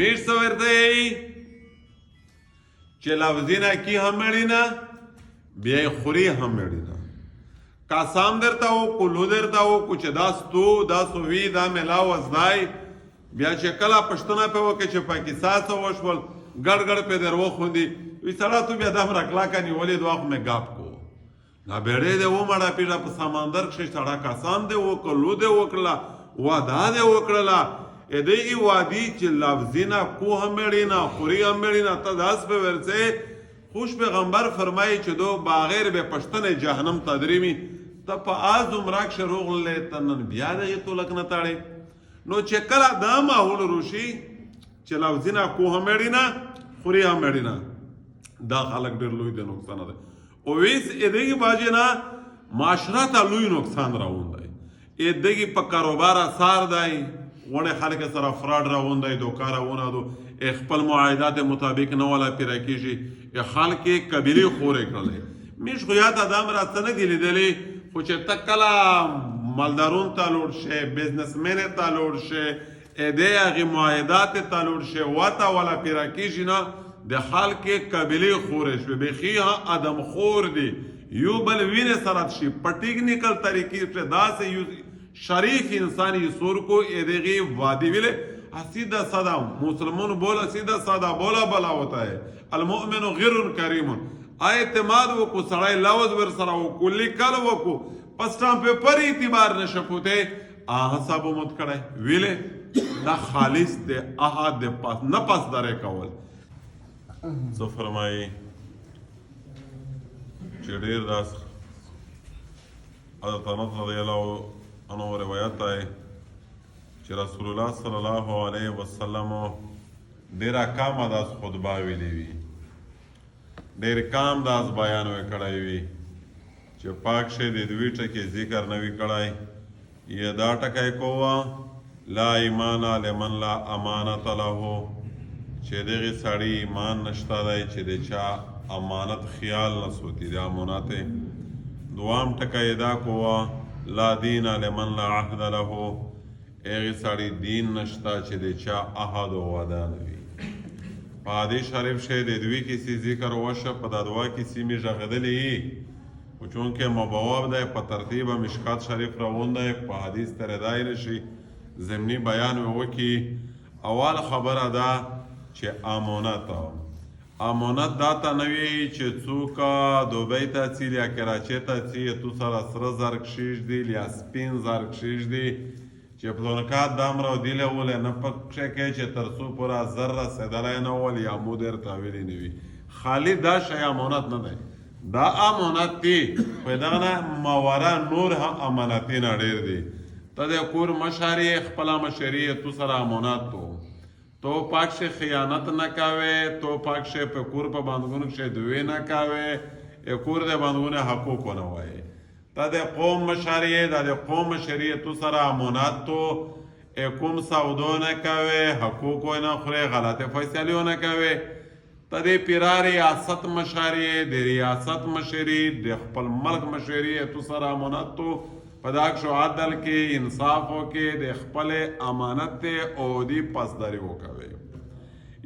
میش څه ورته یي چې لفظي نه کی هم مړي نه بیا یې خوري هم مړي نه قسم درته وکړو لو درته وکړو چې دا ستو دا سوي دا ملاو ازدای بیا چې کله پښتنه پې وکړې چې پاکستان څه وشول ګډ ګډ پې در وخوندي وي سړه تو بیا دا کلاکه نیولې دوه خو مې ګاپ کو دا بیړې دی ومړه پیډه په سمندر کښې سړه قسم دی وکړه لو دی وکړله واده دی وکړله ادهی وادی چې لفظی نه کو هم مړي نه خوري هم مړي نه ته داس پې ورځې خوش پیغمبر فرمایي چې دو بغیر به پښتنې جهنم تدریمي ته په آز عمره کښې روغلې ته نن بیا دغې تولک نه تاړې نو چې کله دا ماحول روشي چې لفظي نه کو هم مړي نه خوري هم مړي نه دا خلک ډېر لوی د نقصان دی اویس ادهی باجې نه معاشره ته لوی نقصان راوندی ادهی په کاروبار اثار دی غوړې خلک سره فراډ راوندی دوکه راوندو خپل معاهدات مطابق نه ولا پیره کېږي خلک یې قبیلې خورې کړلی میش خو یاد ادم راته نه دي لیدلی خو چې ته کله مالدارون ته لوړ شې بزنسمینې ته لوړ شې دې هغې معاهدات ته لوړ شې وته ولا پیره کېږي نه د خلک قبیلې خورې شوې بیخي ادم خور دي یو بل وینې سره شي په ټیکنیکل طریقې پرې داسې یو شریف انسان یې سور کو دغې وادي ویلې سیدھا سادا مسلمان بولا سیدھا سادا بولا بلا ہوتا ہے المؤمن غیر کریم اعتماد وکو سړی لوز ور سره وکو لیکل وکو پسټام پیپر اعتبار نشه کوته حساب مت کړه ویلې دا خالص دے احد دے پاس نه پاس درې کول زه فرمایي چې ډېر داس حضرت انس رضی الله عنه روایت ہے چې رسول الله صلی الله علیه وسلم ډېره کامه داس خطبه ویلې وي ډېر کام داس بیان وکړی وي چې پاک شی د دوی ټکي ذکر نه وي کړی یا دا ټکی کوه لا ایمان لمن لا امانت له چې دغې سړي ایمان نشته دی چې د چا امانت خیال نه سوتی د امانت دوام ټکی دا کوه لا دین لمن لا عهد له هغې سړي دین نشته چې د چا عهد و وعده نه وي په حدیث شریف شی د دوی کیسې ذکر وشه په دا دوه کیسې مې غږېدلې یي خو چونکې مبواب دی په ترتیب مشکات شریف روان دی په حدیث ترېدای نشي ضمني بیان وکړي اول خبره ده چې امانت دا ته نه وي چې څوک دوبۍ ته ځي یا کراچۍ ته ځي تو سره سره زر کښېږدي یا سپین زر کښېږدي چې پلونکا دامره او دیله ولې نه پکښې کوي چې تر څو پوره زر رسېدلی نه ول یا مو درته ویلي نه وي خالي دا شی امانت نه دی دا امانت دی خو دغه نه ماوره نور هم امانتونه ډېر دي ته د کور مشر یې خپله مشري یې تو سره امانت تو پاک شی خیانت نه کوې تو پاک شی په کور په بندګونو کښې دوی نه کوې کور د بندګونو حقوق ونه وایې تا د قوم مشر یې دا د قوم مشر یې تو سره امانت تو کوم سودو نه کوې حقوق ونه خورې غلطې فیصلې ونه کوې ته د پیرا ریاست مشر یې د ریاست مشري د خپل ملک مشر یې تو سره امانت تو په دا کښو عدل کې انصاف وکړې د خپل امانت دی او دی پاسداري وکوې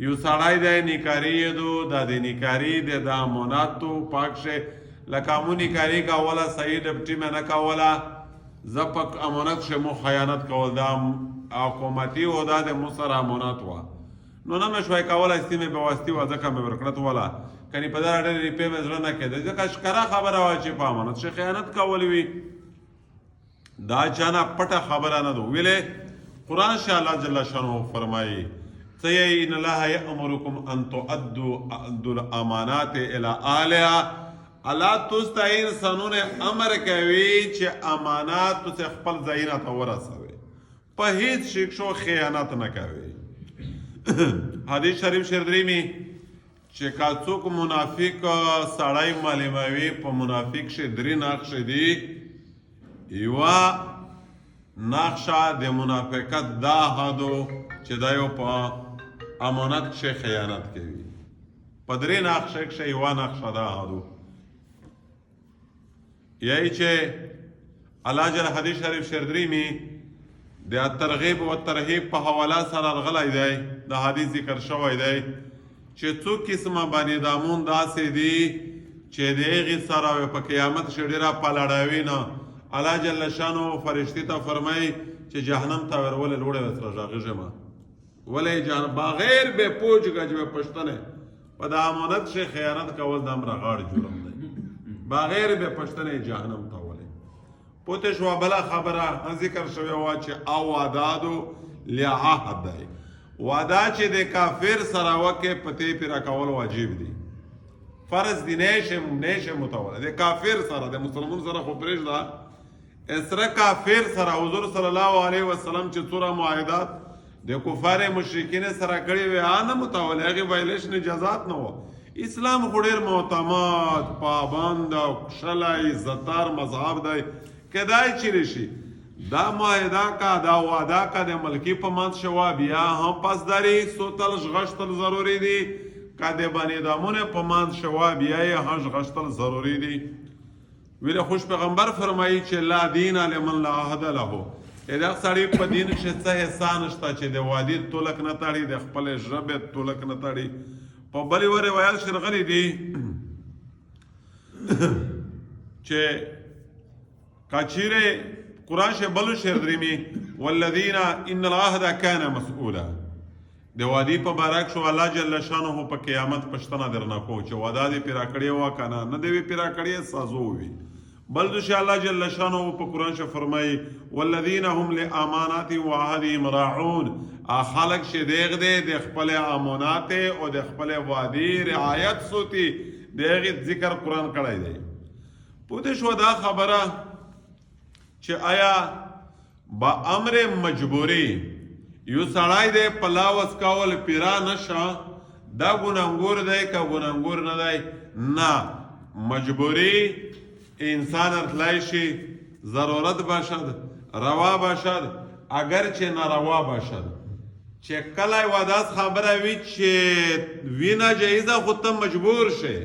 یو سړی دی نیکاري یې دو دا د نیکاري دی د امانتو پاک شی لکه مو نیکاري کوله صحیح ډپټي مې نه کوله زه په امانت کښې مو خیانت کول دا حکومتي عهده د مو سره امانت وه نو نه مې شوی کولی سیمې به وستي وه ځکه مې ورکړت وله کنې په دغه ډېرې روپۍ مې زړه نه کېده ځکه ښکاره خبره وه چې په امانت کښې خیانت کول وي دا چانا پټه خبره نه ده ویلې قرآن شاه الله جل شانه فرمایي څه یې ان الله یامرکم ان تؤدوا الامانات الى اهلها الله تاسو ته انسانونه امر کوي چې امانات تاسو خپل ځایونه ته ورسوي په هیڅ شي کې خیانت نه کوي حدیث شریف شردریمی چې که څوک منافق سړی معلوموي په منافق کښې درې نقشې دي یوه نقشه د منافقت دا حدو چې دا یو په امانت کښې خیانت کوي په درې نقشې کښې یوه نقشه دا حدو یعنی چې الله جل حدیث شریف شردریمی د ترغیب و ترهیب په حواله سره راغلی دی د حدیث ذکر شوی دی چې څو قسمه بني ادمون داسې دي چې د هغې سره په قیامت کې ډېره پلاړوي نه الله جل شانو فرشتي ته فرمایي چې جهنم ته ورولې لوړې ورسره غږېږم ولې جهنم بغیر به پوچ گج به پښتنه په د امانت شي خیانت کول د امر غاړ جرم دی بغیر به پښتنه جهنم ته ولې پوته شو بلا خبره ذکر شوی وا چې او عدادو لعهد دی وعده چې د کافر سره وکې پته پیرا کول واجب دی فرض دی نشه متوله د کافر سره د مسلمان سره خو پرېږده اسره کافر سره حضور صلی الله علیه وسلم چې څوره معاهدات د کفار مشرکین سره کړي وي نه متوله هغې وایلیشن اجازات نه و اسلام خو ډېر معتمد پابند او کښلی عزتدار مذهب دی کدای چیرې شي دا معاهده کا دا وعده کا د ملکي په منځ شوه بیا هم پاسداري سوتل ژغښتل ضروري دي که د بني ادمونو په منځ شوه بیا یې هم ژغښتل ضروري دي ویله خوش پیغمبر فرمایي چې لا دین لمن لا عهد له دغه سړي په دین کښې څه حصه نشته چې د وادي تولک نه تړي د خپلې ژبې تولک نه تړي په بلې ورې ویل شرغلي دي چې کچیرې قرآن شې بلو شعر درېمي والذین ان العهد کان مسئولا د وادي په باره کښې الله جل شانه په قیامت پوښتنه درنه کوو چې وعده دې پرې راکړې وه که نه دې وي پرې راکړې سازو وي بل دوشي الله جل شانه په قرآن شې فرمایي والذین هم لاماناتهم وعهدهم راعون خلق چې دیغ دی د خپلې امانات او د خپلې وعدې رعایت سوتي د هغې ذکر قرآن کړی دی پوه شوه دا خبره چې آیا با امر مجبوري یو سړی دی په لاوس کول پیرا نشه دا ګناهګور دی که ګناهګور نه دی نه مجبوری انسان ارتلای شي ضرورت باشد روا باشد اگرچه ناروا باشد چې کله یوه داس خبره وي چې وي ناجایزه خو ته مجبور شي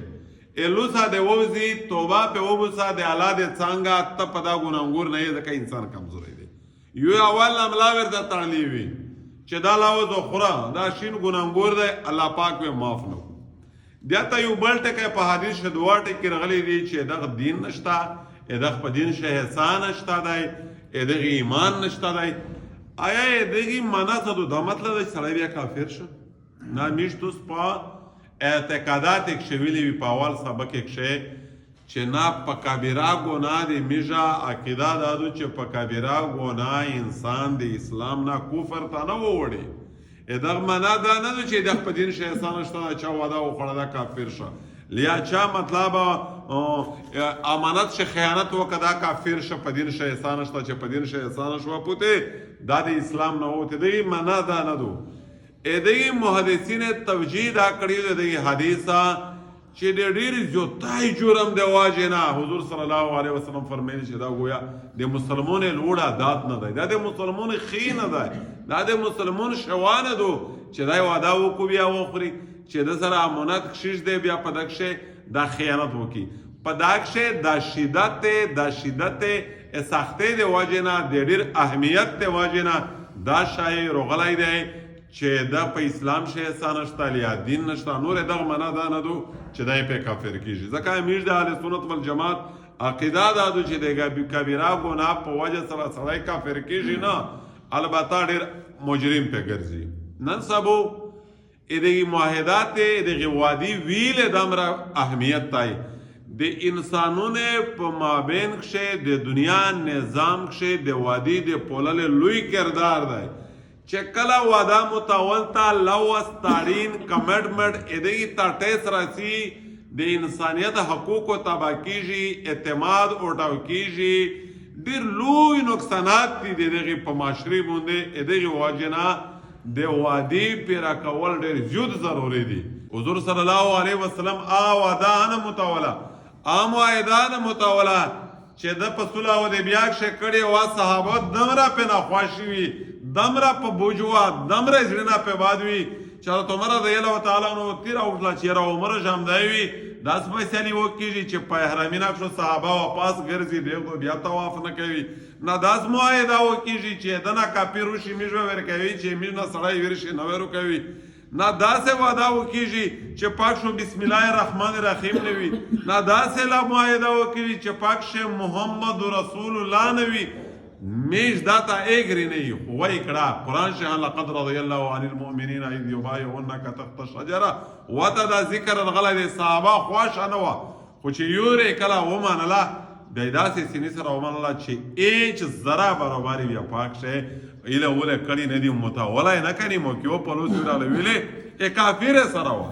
الوسا د ووځي توبه پې وبوسه د الله د څانګه ته په دا ګناهګور نه یې ځکه انسان کمزوری دی یو اول نه ملا ورته تړلی وي چې دا لاوځ خوره دا شین ګناهګور دی الله پاک به معاف نه کړو بیا ته یو بل ټکی په حدیث کې دوه ټکي راغلی دي چې دغه دین نشته دغه په دین شه احسان نشته دی دغه ایمان نشته دی آیا دغه معنا څه دا مطلب دی چې سړی بیا کافر شه نه میشتوس په اعتقادات کې ویلي وي په اول سبق کې چې نه په کبیره ګناه دی میژه عقیده دا ده چې په کبیره ګناه انسان د اسلام نه کفر ته نه ووړي دغه معنا دا نه ده چې دغه په دین شه احسان نشته چا واده وخوړه دا کافر شه لیا چا مطلب امانت شه خیانت وکړه دا کافر شه په دین شه احسان نشته چې په دین شه احسان شوه پوته دا د اسلام نه ووته دغه معنا دا نه ده دغه محدثین توجیه دا کړي دغه حدیثه چې د ډېر زیاتای جرم د واجې نه حضور صلی الله علیه وسلم فرمایي چې دا گویا د مسلمان لوړ عادت نه دی دا د مسلمان ښې نه دی دا د مسلمان شوا نه دو چې دا واده وکړو بیا وخوري چې د سره امانت کښېږ دی بیا په دغه شی دا خیانت وکړي په دغه شی دا شدت سختۍ د واجې نه د ډېر اهمیت د واجې نه دا شی راغلی دی چې دا په اسلام شه احسان نشته یا دین نشته نور دغه معنا دا نه دو چې دا په کافر کیږي ځکه امیر د اهل سنت والجماعت عقیده دا ده چې د کبیره ګناه په وجه سره سړی کافر کیږي نه البته ډېر مجرم په ګرځي نن سبو دغه معاهدات دغه وادي ویل د امر اهمیت دی د انسانونو په مابین کې د دنیا نظام کې د وادي د پولل لوی کردار دی چې کله واده متول ته لوس تاړین کمټمنټ ادغه ته ټیس راسي د انسانیت حقوقو تبا کیږي اعتماد اوټاو کیږي ډېر لوی نقصانات دي دغه په معاشري باندې ادغه واجنه د وادي پیرا کول ډېر زیات ضروري دي حضور صلی الله علیه وسلم واده نه متوله معاهدان متوله چې د په صلح حدیبیه کې کړي وا صحابه دمره په ناخواشي وي دمره په بوجوا دمره زړه په باد وي چې تمره د الله تعالی نو تیر او چې را عمر جام دی داس فیصلې وکړي چې په احرامي نقشو صحابه واپس ګرځي دی بیا طواف نه کوي نه داس معاهده وکړي چې دنه کافر وشي میژ ورکوي چې میژ نه سړی ورشي نه ورکوي نه داسې وعده وکړي چې پاک شو بسم الله الرحمن الرحیم نه وي نه داسې لا معاهده وکړي چې پاک شو محمد رسول الله نه وي میش داتا ایگری نہیں وہی کڑا قرآن شاہ لقد رضی اللہ عن المؤمنین اذ یبایعونک تحت الشجرہ وتا دا ذکر غلا دے صحابہ خواش انوا خوچ یورے کلا ومان اللہ بیداسی سینی سر ومان اللہ چھ ایچ ذرا برابری بیا پاک شے ایلے اولے کڑی ندی متا ولا نکنی مو کیو پلوس ویلا ویلے اے کافر سروا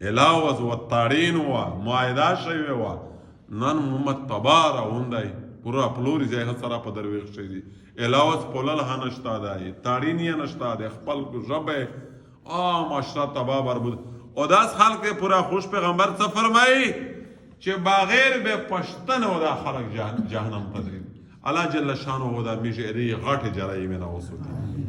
الاوز والطارین وا معاہدہ شوی وا نن محمد تبارا ہوندائی پورا پلوری زیغه سره په درویغ شي دي الاوس پولل هنشتا ده تارینی نشتا ده خپل جبه معاشره تبا بربود او داس خلق پورا خوش پیغمبر څه فرمایي چې بغیر به پښتن او دا خلق جهنم ته ځي الله جل شانه دا میشه ری غټ جرایم نه وسوي